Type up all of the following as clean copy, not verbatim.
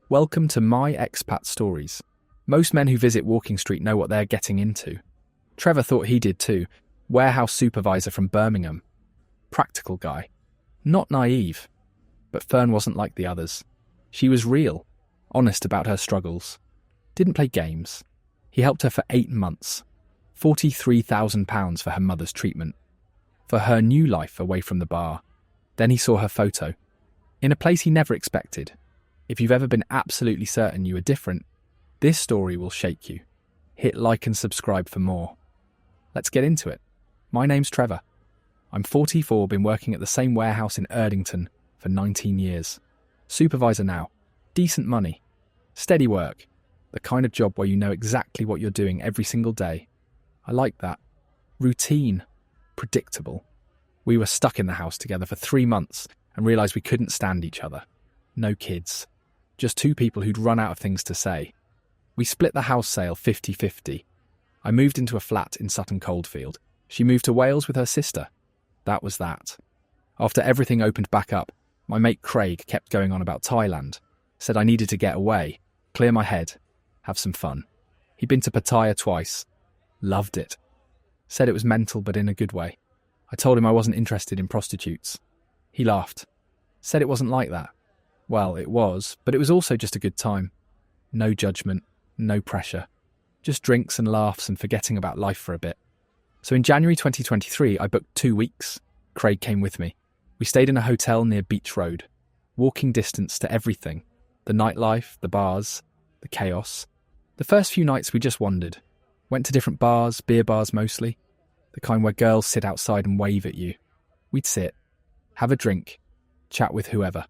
Welcome to my expat stories. Most men who visit Walking Street know what they're getting into. Trevor thought he did too. Warehouse supervisor from Birmingham. Practical guy. Not naive. But Fern wasn't like the others. She was real, honest about her struggles. Didn't play games. He helped her for 8 months. £43,000 for her mother's treatment. For her new life away from the bar. Then he saw her photo. In a place he never expected. If you've ever been absolutely certain you were different, this story will shake you. Hit like and subscribe for more. Let's get into it. My name's Trevor. I'm 44, been working at the same warehouse in Erdington for 19 years. Supervisor now. Decent money. Steady work. The kind of job where you know exactly what you're doing every single day. I like that. Routine. Predictable. We were stuck in the house together for 3 months and realised we couldn't stand each other. No kids. Just 2 people who'd run out of things to say. We split the house sale 50-50. I moved into a flat in Sutton Coldfield. She moved to Wales with her sister. That was that. After everything opened back up, my mate Craig kept going on about Thailand. Said I needed to get away, clear my head, have some fun. He'd been to Pattaya twice. Loved it. Said it was mental but in a good way. I told him I wasn't interested in prostitutes. He laughed. Said it wasn't like that. Well, it was, but it was also just a good time. No judgment, no pressure. Just drinks and laughs and forgetting about life for a bit. So in January 2023, I booked 2 weeks. Craig came with me. We stayed in a hotel near Beach Road. Walking distance to everything. The nightlife, the bars, the chaos. The first few nights we just wandered. Went to different bars, beer bars mostly. The kind where girls sit outside and wave at you. We'd sit, have a drink, chat with whoever.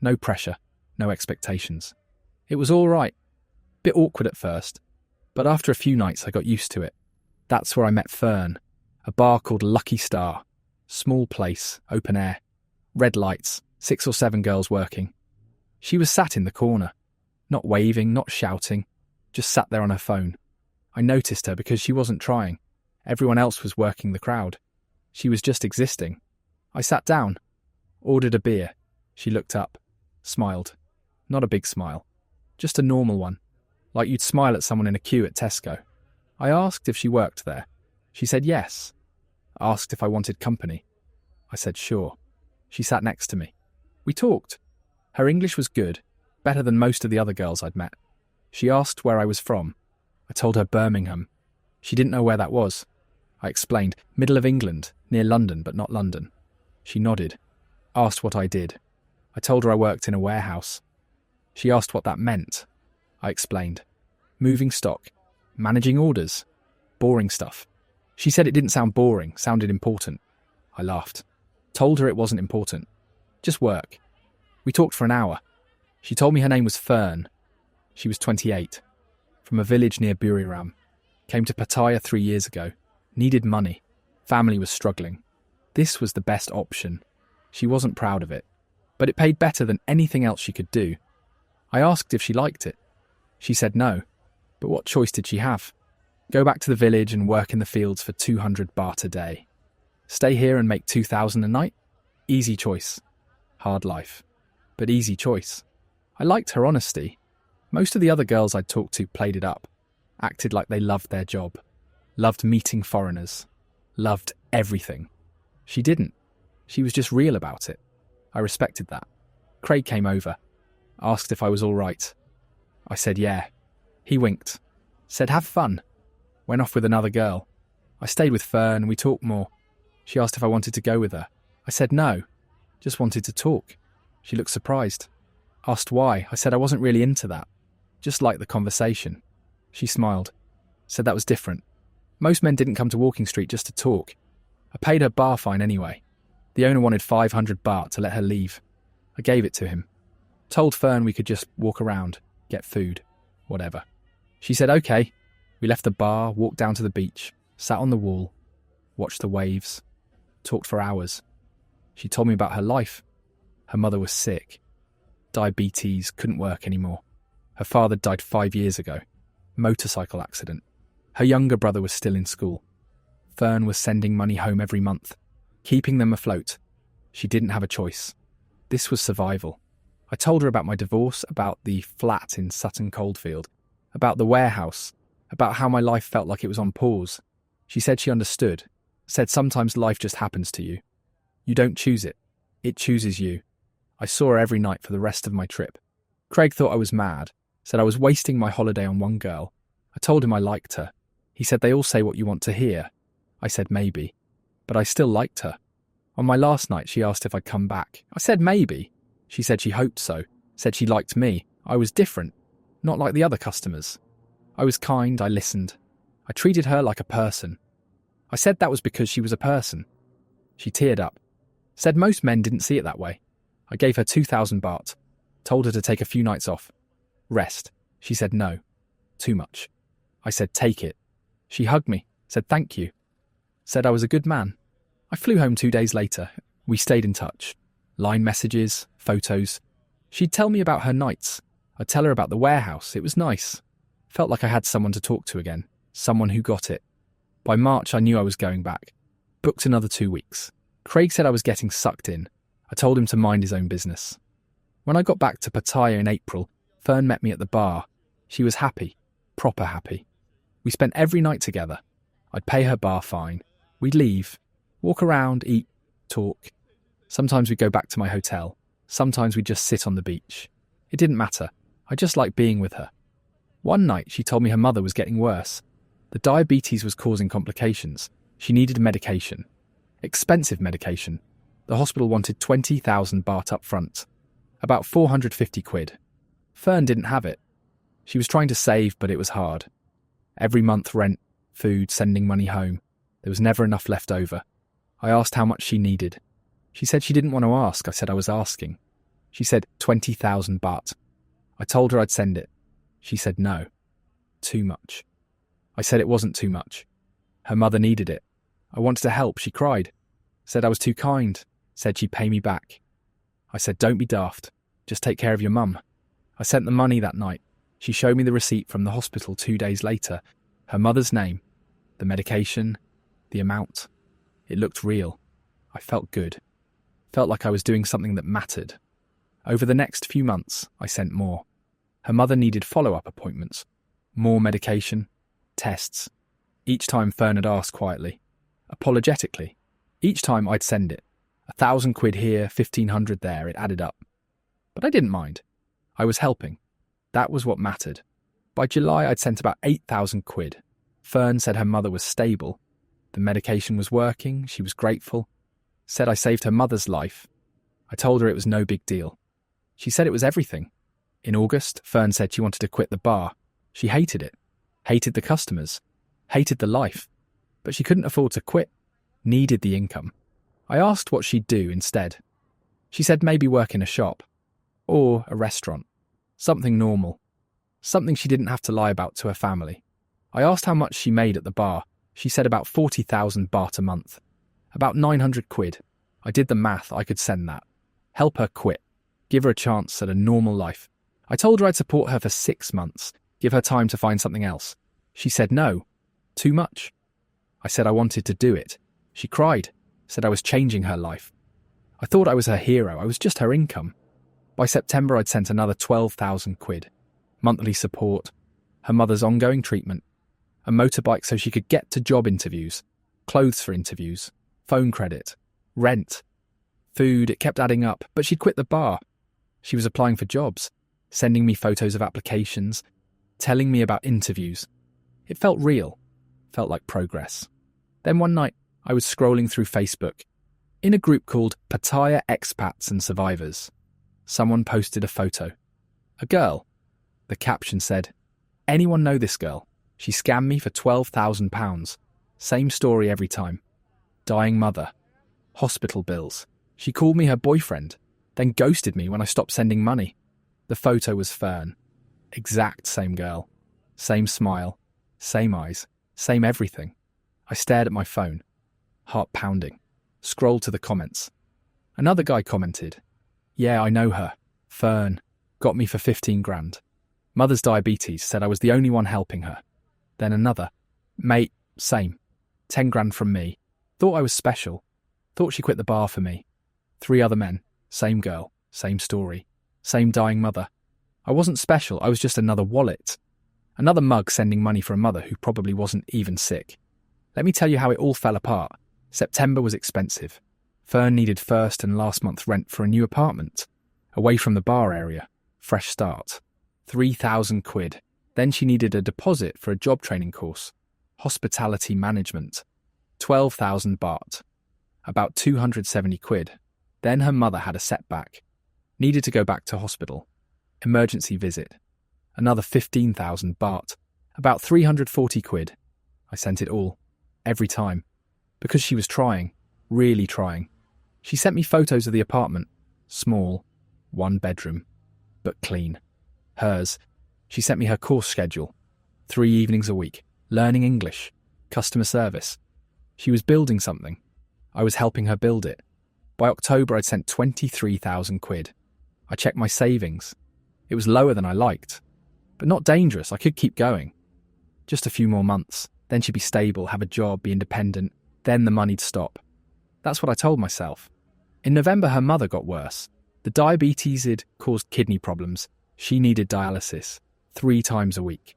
No pressure, no expectations. It was all right. Bit awkward at first, but after a few nights I got used to it. That's where I met Fern, a bar called Lucky Star. Small place, open air. Red lights, 6 or 7 girls working. She was sat in the corner. Not waving, not shouting, just sat there on her phone. I noticed her because she wasn't trying. Everyone else was working the crowd. She was just existing. I sat down, ordered a beer. She looked up, smiled. Not a big smile, just a normal one, like you'd smile at someone in a queue at Tesco. I asked if she worked there. She said yes. Asked if I wanted company. I said sure. She sat next to me. We talked. Her English was good, better than most of the other girls I'd met. She asked where I was from. I told her Birmingham. She didn't know where that was. I explained, middle of England, near London, but not London. She nodded, asked what I did. I told her I worked in a warehouse. She asked what that meant. I explained. Moving stock, managing orders, boring stuff. She said it didn't sound boring, sounded important. I laughed. Told her it wasn't important. Just work. We talked for an hour. She told me her name was Fern. She was 28. From a village near Buriram. Came to Pattaya 3 years ago. Needed money. Family was struggling. This was the best option. She wasn't proud of it. But it paid better than anything else she could do. I asked if she liked it. She said no. But what choice did she have? Go back to the village and work in the fields for 200 baht a day. Stay here and make 2,000 a night? Easy choice. Hard life. But easy choice. I liked her honesty. Most of the other girls I'd talked to played it up. Acted like they loved their job. Loved meeting foreigners. Loved everything. She didn't. She was just real about it. I respected that. Craig came over. Asked if I was all right. I said yeah. He winked. Said have fun. Went off with another girl. I stayed with Fern and we talked more. She asked if I wanted to go with her. I said no. Just wanted to talk. She looked surprised. Asked why. I said I wasn't really into that. Just liked the conversation. She smiled. Said that was different. Most men didn't come to Walking Street just to talk. I paid her bar fine anyway. The owner wanted 500 baht to let her leave. I gave it to him. Told Fern we could just walk around, get food, whatever. She said okay. We left the bar, walked down to the beach, sat on the wall, watched the waves, talked for hours. She told me about her life. Her mother was sick. Diabetes, couldn't work anymore. Her father died 5 years ago. Motorcycle accident. Her younger brother was still in school. Fern was sending money home every month, keeping them afloat. She didn't have a choice. This was survival. I told her about my divorce, about the flat in Sutton Coldfield, about the warehouse, about how my life felt like it was on pause. She said she understood, said sometimes life just happens to you. You don't choose it. It chooses you. I saw her every night for the rest of my trip. Craig thought I was mad, said I was wasting my holiday on one girl. I told him I liked her. He said they all say what you want to hear. I said maybe, but I still liked her. On my last night, she asked if I'd come back. I said maybe. She said she hoped so, said she liked me. I was different, not like the other customers. I was kind, I listened. I treated her like a person. I said that was because she was a person. She teared up, said most men didn't see it that way. I gave her 2,000 baht, told her to take a few nights off. Rest. She said no. Too much. I said take it. She hugged me, said thank you. Said I was a good man. I flew home 2 days later. We stayed in touch. Line messages, photos. She'd tell me about her nights. I'd tell her about the warehouse. It was nice. Felt like I had someone to talk to again. Someone who got it. By March, I knew I was going back. Booked another 2 weeks. Craig said I was getting sucked in. I told him to mind his own business. When I got back to Pattaya in April, Fern met me at the bar. She was happy. Proper happy. We spent every night together. I'd pay her bar fine. We'd leave. Walk around, eat, talk. Sometimes we'd go back to my hotel. Sometimes we'd just sit on the beach. It didn't matter. I just liked being with her. One night, she told me her mother was getting worse. The diabetes was causing complications. She needed medication. Expensive medication. The hospital wanted 20,000 baht up front. About 450 quid. Fern didn't have it. She was trying to save, but it was hard. Every month, rent, food, sending money home. There was never enough left over. I asked how much she needed. She said she didn't want to ask. I said I was asking. She said 20,000 baht. I told her I'd send it. She said no. Too much. I said it wasn't too much. Her mother needed it. I wanted to help. She cried. Said I was too kind. Said she'd pay me back. I said don't be daft. Just take care of your mum. I sent the money that night. She showed me the receipt from the hospital 2 days later. Her mother's name. The medication. The amount. It looked real. I felt good. Felt like I was doing something that mattered. Over the next few months, I sent more. Her mother needed follow-up appointments. More medication. Tests. Each time Fern had asked quietly. Apologetically. Each time I'd send it. 1,000 quid here, 1,500 there, it added up. But I didn't mind. I was helping. That was what mattered. By July, I'd sent about 8,000 quid. Fern said her mother was stable. The medication was working, she was grateful. Said I saved her mother's life. I told her it was no big deal. She said it was everything. In August, Fern said she wanted to quit the bar. She hated it. Hated the customers. Hated the life. But she couldn't afford to quit. Needed the income. I asked what she'd do instead. She said maybe work in a shop. Or a restaurant. Something normal. Something she didn't have to lie about to her family. I asked how much she made at the bar. She said about 40,000 baht a month. About 900 quid. I did the math, I could send that. Help her quit. Give her a chance at a normal life. I told her I'd support her for 6 months. Give her time to find something else. She said no. Too much. I said I wanted to do it. She cried. Said I was changing her life. I thought I was her hero. I was just her income. By September, I'd sent another 12,000 quid. Monthly support. Her mother's ongoing treatment. A motorbike so she could get to job interviews. Clothes for interviews. Phone credit. Rent. Food. It kept adding up, but she'd quit the bar. She was applying for jobs. Sending me photos of applications. Telling me about interviews. It felt real. Felt like progress. Then one night, I was scrolling through Facebook. In a group called Pattaya Expats and Survivors. Someone posted a photo. A girl. The caption said, "Anyone know this girl? She scammed me for £12,000. Same story every time. Dying mother. Hospital bills. She called me her boyfriend, then ghosted me when I stopped sending money." The photo was Fern. Exact same girl. Same smile. Same eyes. Same everything. I stared at my phone. Heart pounding. Scrolled to the comments. Another guy commented, "Yeah, I know her. Fern. Got me for 15 grand. Mother's diabetes, said I was the only one helping her." Then another. "Mate, same. 10 grand from me. Thought I was special. Thought she quit the bar for me." 3 other men. Same girl. Same story. Same dying mother. I wasn't special, I was just another wallet. Another mug sending money for a mother who probably wasn't even sick. Let me tell you how it all fell apart. September was expensive. Fern needed first and last month's rent for a new apartment. Away from the bar area. Fresh start. 3,000 quid. Then she needed a deposit for a job training course. Hospitality management. 12,000 baht. About 270 quid. Then her mother had a setback. Needed to go back to hospital. Emergency visit. Another 15,000 baht. About 340 quid. I sent it all. Every time. Because she was trying. Really trying. She sent me photos of the apartment. Small. 1 bedroom. But clean. Hers. She sent me her course schedule. 3 evenings a week. Learning English. Customer service. She was building something. I was helping her build it. By October, I'd sent 23,000 quid. I checked my savings. It was lower than I liked. But not dangerous, I could keep going. Just a few more months. Then she'd be stable, have a job, be independent. Then the money'd stop. That's what I told myself. In November, her mother got worse. The diabetes had caused kidney problems. She needed dialysis 3 times a week.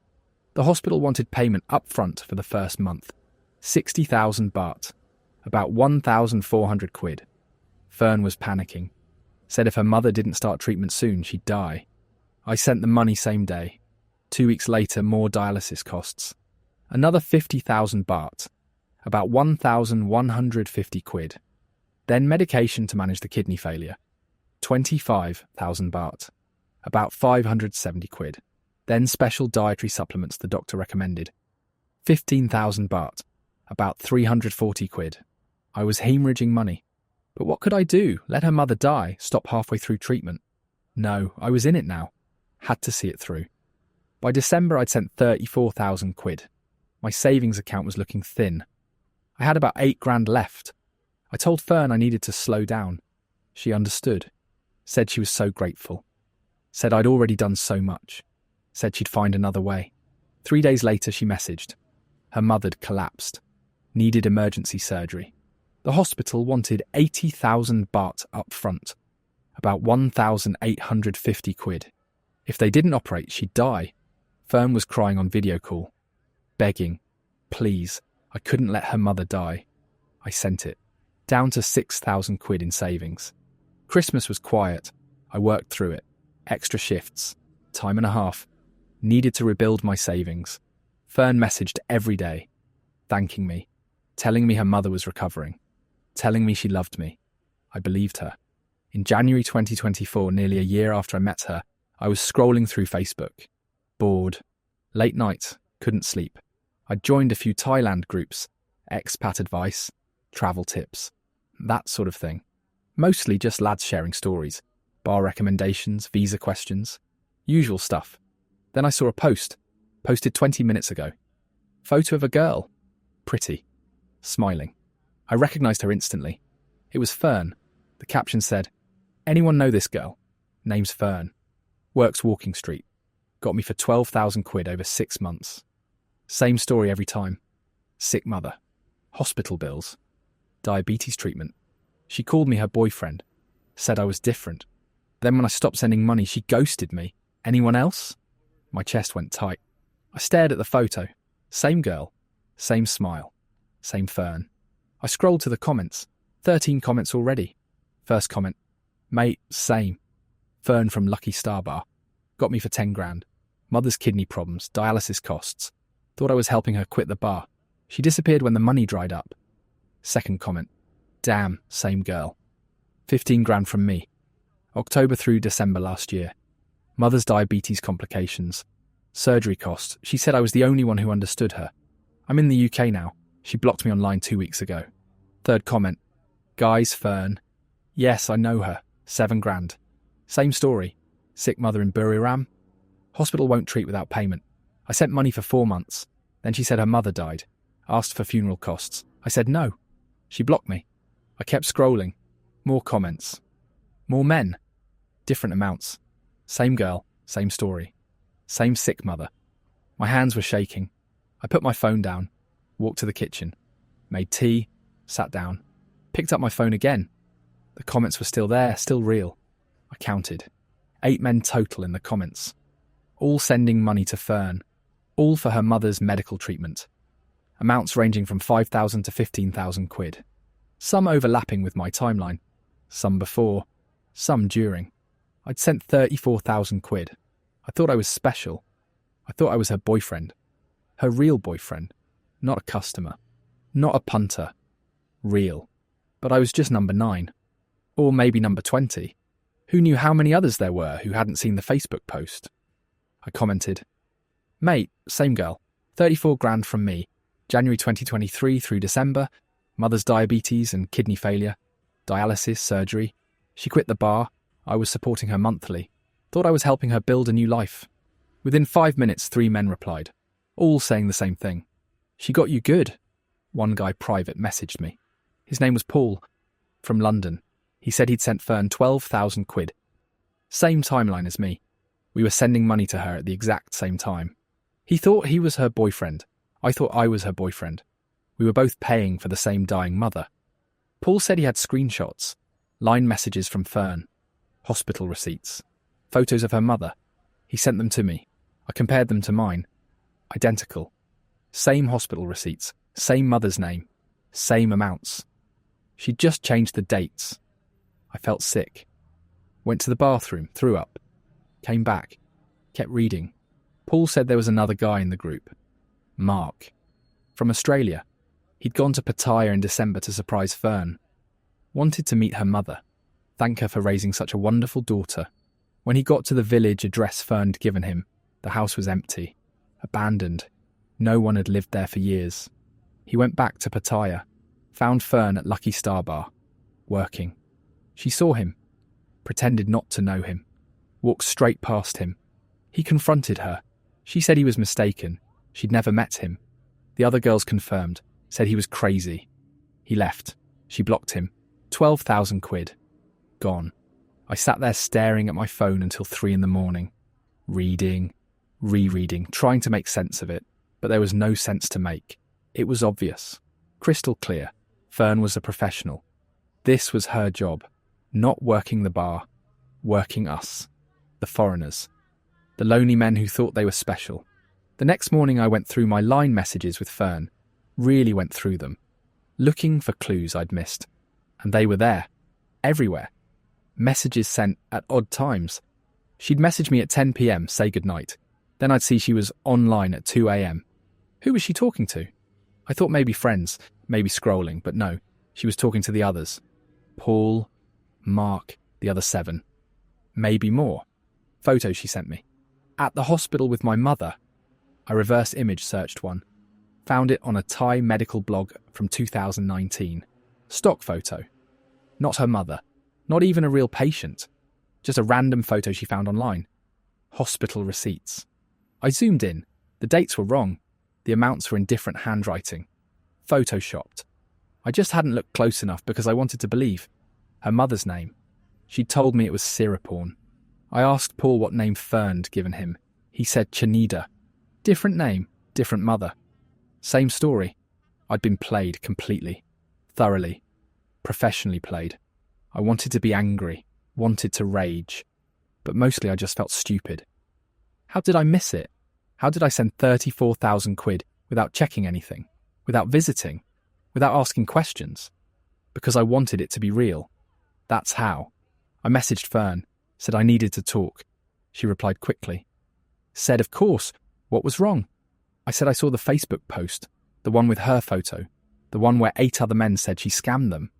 The hospital wanted payment up front for the first month. 60,000 baht. About 1,400 quid. Fern was panicking. Said if her mother didn't start treatment soon, she'd die. I sent the money same day. 2 weeks later, more dialysis costs. Another 50,000 baht. About 1,150 quid. Then medication to manage the kidney failure. 25,000 baht. About 570 quid. Then special dietary supplements the doctor recommended. 15,000 baht. About 340 quid. I was hemorrhaging money. But what could I do? Let her mother die? Stop halfway through treatment? No, I was in it now. Had to see it through. By December, I'd sent 34,000 quid. My savings account was looking thin. I had about 8 grand left. I told Fern I needed to slow down. She understood. Said she was so grateful. Said I'd already done so much. Said she'd find another way. 3 days later, she messaged. Her mother'd collapsed. Needed emergency surgery. The hospital wanted 80,000 baht up front. About 1,850 quid. If they didn't operate, she'd die. Fern was crying on video call. Begging. Please. I couldn't let her mother die. I sent it. Down to 6,000 quid in savings. Christmas was quiet. I worked through it. Extra shifts. Time and a half. Needed to rebuild my savings. Fern messaged every day. Thanking me. Telling me her mother was recovering. Telling me she loved me. I believed her. In January 2024, nearly a year after I met her, I was scrolling through Facebook. Bored. Late night. Couldn't sleep. I joined a few Thailand groups. Expat advice. Travel tips. That sort of thing. Mostly just lads sharing stories. Bar recommendations, visa questions. Usual stuff. Then I saw a post. Posted 20 minutes ago. Photo of a girl. Pretty. Smiling. I recognised her instantly. It was Fern. The caption said, "Anyone know this girl? Name's Fern. Works Walking Street. Got me for 12,000 quid over 6 months. Same story every time. Sick mother. Hospital bills. Diabetes treatment. She called me her boyfriend. Said I was different. Then when I stopped sending money, she ghosted me. Anyone else?" My chest went tight. I stared at the photo. Same girl. Same smile. Same Fern. I scrolled to the comments. 13 comments already. First comment. Mate, same. Fern from Lucky Star Bar. Got me for 10 grand. Mother's kidney problems, dialysis costs. Thought I was helping her quit the bar. She disappeared when the money dried up. Second comment. Damn, same girl. 15 grand from me. October through December last year. Mother's diabetes complications. Surgery costs. She said I was the only one who understood her. I'm in the UK now. She blocked me online 2 weeks ago. Third comment. Guys, Fern. Yes, I know her. 7 grand. Same story. Sick mother in Buriram. Hospital won't treat without payment. I sent money for 4 months. Then she said her mother died. Asked for funeral costs. I said no. She blocked me. I kept scrolling. More comments. More men. Different amounts. Same girl. Same story. Same sick mother. My hands were shaking. I put my phone down. Walked to the kitchen. Made tea. Sat down. Picked up my phone again. The comments were still there, still real. I counted. 8 men total in the comments, all sending money to Fern, all for her mother's medical treatment. Amounts ranging from 5,000 to 15,000 quid. Some overlapping with my timeline, some before, some during. I'd sent 34,000 quid. I thought I was special. I thought I was her boyfriend. Her real boyfriend. Not a customer. Not a punter. Real. But I was just number 9. Or maybe number 20. Who knew how many others there were who hadn't seen the Facebook post? I commented, "Mate, same girl. 34 grand from me. January 2023 through December. Mother's diabetes and kidney failure. Dialysis, surgery. She quit the bar. I was supporting her monthly. Thought I was helping her build a new life." Within 5 minutes, 3 men replied, all saying the same thing. "She got you good." One guy private messaged me. His name was Paul, from London. He said he'd sent Fern 12,000 quid. Same timeline as me. We were sending money to her at the exact same time. He thought he was her boyfriend. I thought I was her boyfriend. We were both paying for the same dying mother. Paul said he had screenshots, line messages from Fern, hospital receipts, photos of her mother. He sent them to me. I compared them to mine. Identical. Same hospital receipts, same mother's name, same amounts. She'd just changed the dates. I felt sick. Went to the bathroom, threw up. Came back. Kept reading. Paul said there was another guy in the group. Mark. From Australia. He'd gone to Pattaya in December to surprise Fern. Wanted to meet her mother. Thank her for raising such a wonderful daughter. When he got to the village address Fern'd given him, the house was empty. Abandoned. No one had lived there for years. He went back to Pattaya. Found Fern at Lucky Star Bar. Working. She saw him. Pretended not to know him. Walked straight past him. He confronted her. She said he was mistaken. She'd never met him. The other girls confirmed. Said he was crazy. He left. She blocked him. 12,000 quid. Gone. I sat there staring at my phone until 3 a.m. Reading, rereading, trying to make sense of it. But there was no sense to make. It was obvious. Crystal clear. Fern was a professional. This was her job. Not working the bar. Working us. The foreigners. The lonely men who thought they were special. The next morning I went through my line messages with Fern. Really went through them. Looking for clues I'd missed. And they were there. Everywhere. Messages sent at odd times. She'd message me at 10 p.m, say goodnight. Then I'd see she was online at 2 a.m. Who was she talking to? I thought maybe friends, maybe scrolling, but no. She was talking to the others. Paul, Mark, the other 7. Maybe more. Photos she sent me. At the hospital with my mother. I reverse image searched one. Found it on a Thai medical blog from 2019. Stock photo. Not her mother. Not even a real patient. Just a random photo she found online. Hospital receipts. I zoomed in. The dates were wrong. The amounts were in different handwriting. Photoshopped. I just hadn't looked close enough because I wanted to believe. Her mother's name. She'd told me it was Siraporn. I asked Paul what name Fern'd given him. He said Chanida. Different name, different mother. Same story. I'd been played completely. Thoroughly. Professionally played. I wanted to be angry. Wanted to rage. But mostly I just felt stupid. How did I miss it? How did I send 34,000 quid without checking anything? Without visiting? Without asking questions? Because I wanted it to be real. That's how. I messaged Fern. Said I needed to talk. She replied quickly. Said, of course. What was wrong? I said I saw the Facebook post. The one with her photo. The one where 8 other men said she scammed them.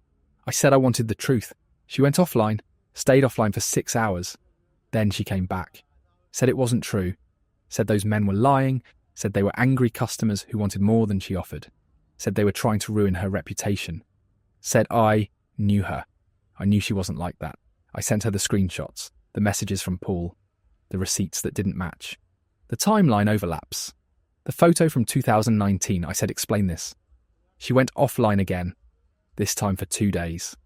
I said I wanted the truth. She went offline. Stayed offline for 6 hours. Then she came back. Said it wasn't true. Said those men were lying. Said they were angry customers who wanted more than she offered. Said they were trying to ruin her reputation. Said I knew her. I knew she wasn't like that. I sent her the screenshots, the messages from Paul, the receipts that didn't match. The timeline overlaps. The photo from 2019, I said explain this. She went offline again, this time for 2 days.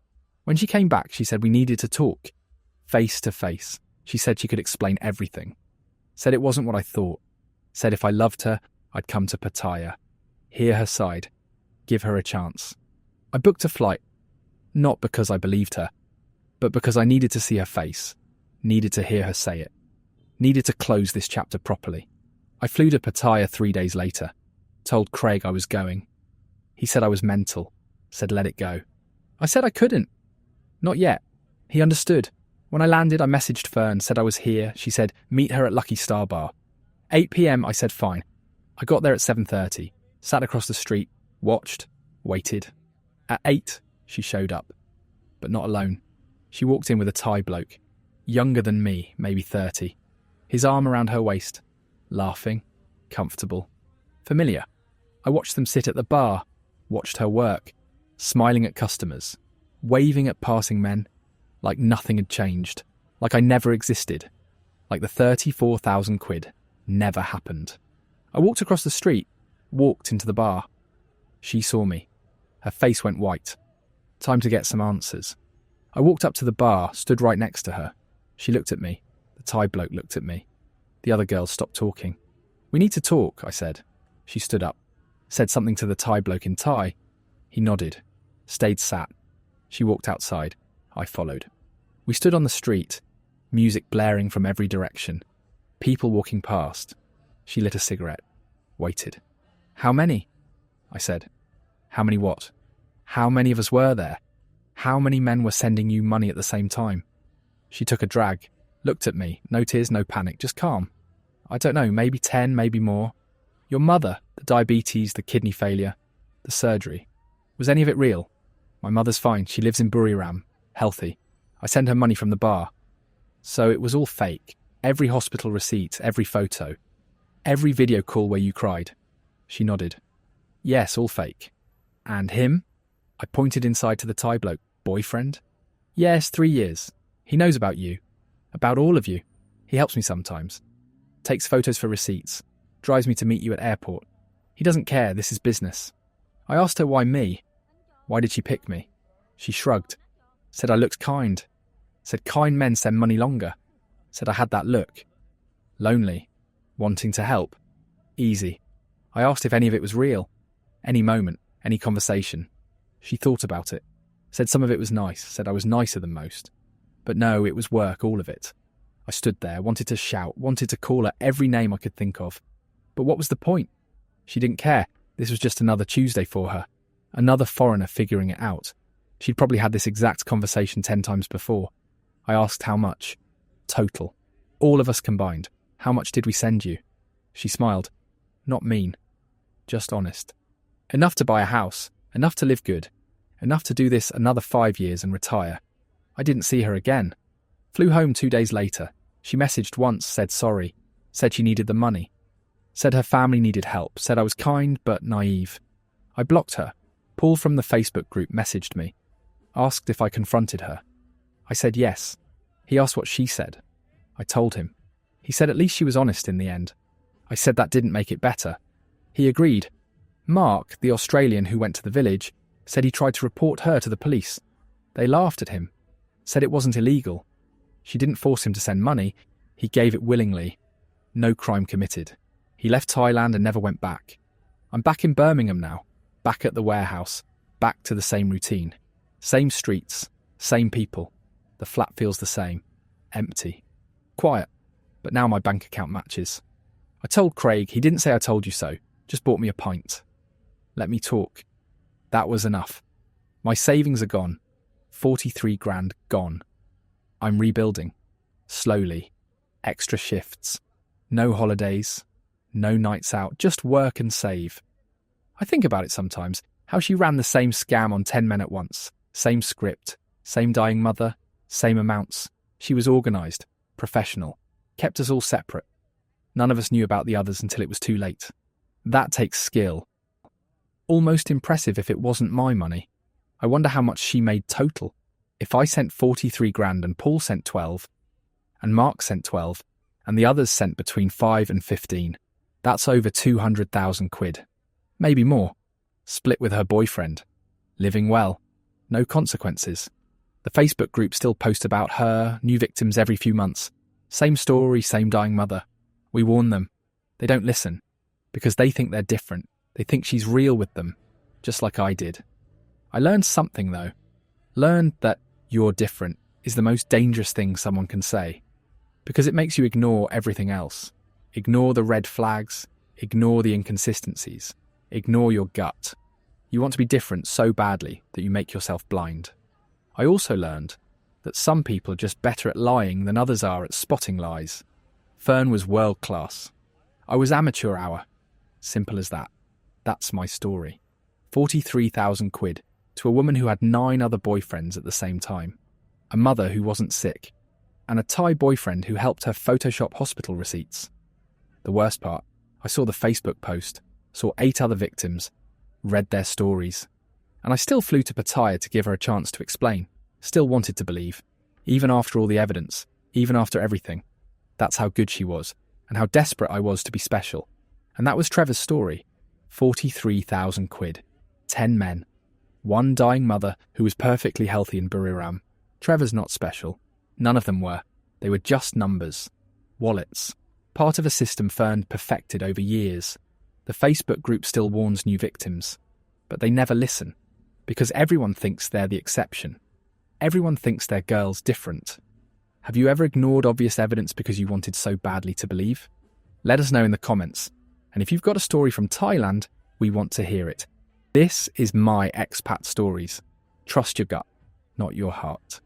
When she came back, she said we needed to talk, face to face. She said she could explain everything. Said it wasn't what I thought. Said if I loved her, I'd come to Pattaya, hear her side, give her a chance. I booked a flight, not because I believed her, but because I needed to see her face. Needed to hear her say it. Needed to close this chapter properly. I flew to Pattaya 3 days later. Told Craig I was going. He said I was mental. Said let it go. I said I couldn't. Not yet. He understood. When I landed, I messaged Fern, said I was here. She said, meet her at Lucky Star Bar. 8 p.m, I said fine. I got there at 7:30, sat across the street, watched, waited. At 8, she showed up. But not alone. She walked in with a Thai bloke. Younger than me, maybe 30. His arm around her waist. Laughing. Comfortable. Familiar. I watched them sit at the bar. Watched her work. Smiling at customers. Waving at passing men. Like nothing had changed. Like I never existed. Like the 34,000 quid never happened. I walked across the street. Walked into the bar. She saw me. Her face went white. Time to get some answers. I walked up to the bar, stood right next to her. She looked at me. The Thai bloke looked at me. The other girls stopped talking. We need to talk, I said. She stood up. Said something to the Thai bloke in Thai. He nodded. Stayed sat. She walked outside. I followed. We stood on the street. Music blaring from every direction. People walking past. She lit a cigarette. Waited. How many? I said. How many what? How many of us were there? How many men were sending you money at the same time? She took a drag. Looked at me. No tears, no panic. Just calm. I don't know, maybe 10, maybe more. Your mother, the diabetes, the kidney failure, the surgery. Was any of it real? My mother's fine. She lives in Buriram. Healthy. I send her money from the bar. So it was all fake. Every hospital receipt, every photo. Every video call where you cried. She nodded. Yes, all fake. And him? I pointed inside to the Thai bloke. Boyfriend? Yes, 3 years. He knows about you. About all of you. He helps me sometimes. Takes photos for receipts. Drives me to meet you at airport. He doesn't care, this is business. I asked her why me. Why did she pick me? She shrugged. Said I looked kind. Said kind men send money longer. Said I had that look. Lonely. Wanting to help. Easy. I asked if any of it was real. Any moment. Any conversation. She thought about it. Said some of it was nice. Said I was nicer than most. But no, it was work, all of it. I stood there, wanted to shout, wanted to call her every name I could think of. But what was the point? She didn't care. This was just another Tuesday for her. Another foreigner figuring it out. She'd probably had this exact conversation 10 times before. I asked how much. Total. All of us combined. How much did we send you? She smiled. Not mean. Just honest. Enough to buy a house. Enough to live good. Enough to do this another 5 years and retire. I didn't see her again. Flew home 2 days later. She messaged once, said sorry. Said she needed the money. Said her family needed help. Said I was kind but naive. I blocked her. Paul from the Facebook group messaged me. Asked if I confronted her. I said yes. He asked what she said. I told him. He said at least she was honest in the end. I said that didn't make it better. He agreed. Mark, the Australian who went to the village, said he tried to report her to the police. They laughed at him. Said it wasn't illegal. She didn't force him to send money. He gave it willingly. No crime committed. He left Thailand and never went back. I'm back in Birmingham now. Back at the warehouse. Back to the same routine. Same streets. Same people. The flat feels the same. Empty. Quiet. But now my bank account matches. I told Craig. He didn't say I told you so. Just bought me a pint. Let me talk. That was enough. My savings are gone. 43 grand gone. I'm rebuilding. Slowly. Extra shifts. No holidays. No nights out. Just work and save. I think about it sometimes. How she ran the same scam on 10 men at once. Same script. Same dying mother. Same amounts. She was organised. Professional. Kept us all separate. None of us knew about the others until it was too late. That takes skill. Almost impressive if it wasn't my money. I wonder how much she made total. If I sent 43 grand and Paul sent 12, and Mark sent 12, and the others sent between 5 and 15, that's over 200,000 quid. Maybe more. Split with her boyfriend. Living well. No consequences. The Facebook group still posts about her, new victims every few months. Same story, same dying mother. We warn them. They don't listen. Because they think they're different. They think she's real with them. Just like I did. I learned something though. Learned that you're different is the most dangerous thing someone can say. Because it makes you ignore everything else. Ignore the red flags, ignore the inconsistencies, ignore your gut. You want to be different so badly that you make yourself blind. I also learned that some people are just better at lying than others are at spotting lies. Fern was world class. I was amateur hour. Simple as that. That's my story. 43,000 quid to a woman who had 9 other boyfriends at the same time. A mother who wasn't sick. And a Thai boyfriend who helped her Photoshop hospital receipts. The worst part, I saw the Facebook post, saw 8 other victims, read their stories. And I still flew to Pattaya to give her a chance to explain. Still wanted to believe. Even after all the evidence. Even after everything. That's how good she was. And how desperate I was to be special. And that was Trevor's story. 43,000 quid. 10 men. 1 dying mother who was perfectly healthy in Buriram. Trevor's not special. None of them were. They were just numbers. Wallets. Part of a system Fern perfected over years. The Facebook group still warns new victims. But they never listen. Because everyone thinks they're the exception. Everyone thinks their girl's different. Have you ever ignored obvious evidence because you wanted so badly to believe? Let us know in the comments. And if you've got a story from Thailand, we want to hear it. This is my expat stories. Trust your gut, not your heart.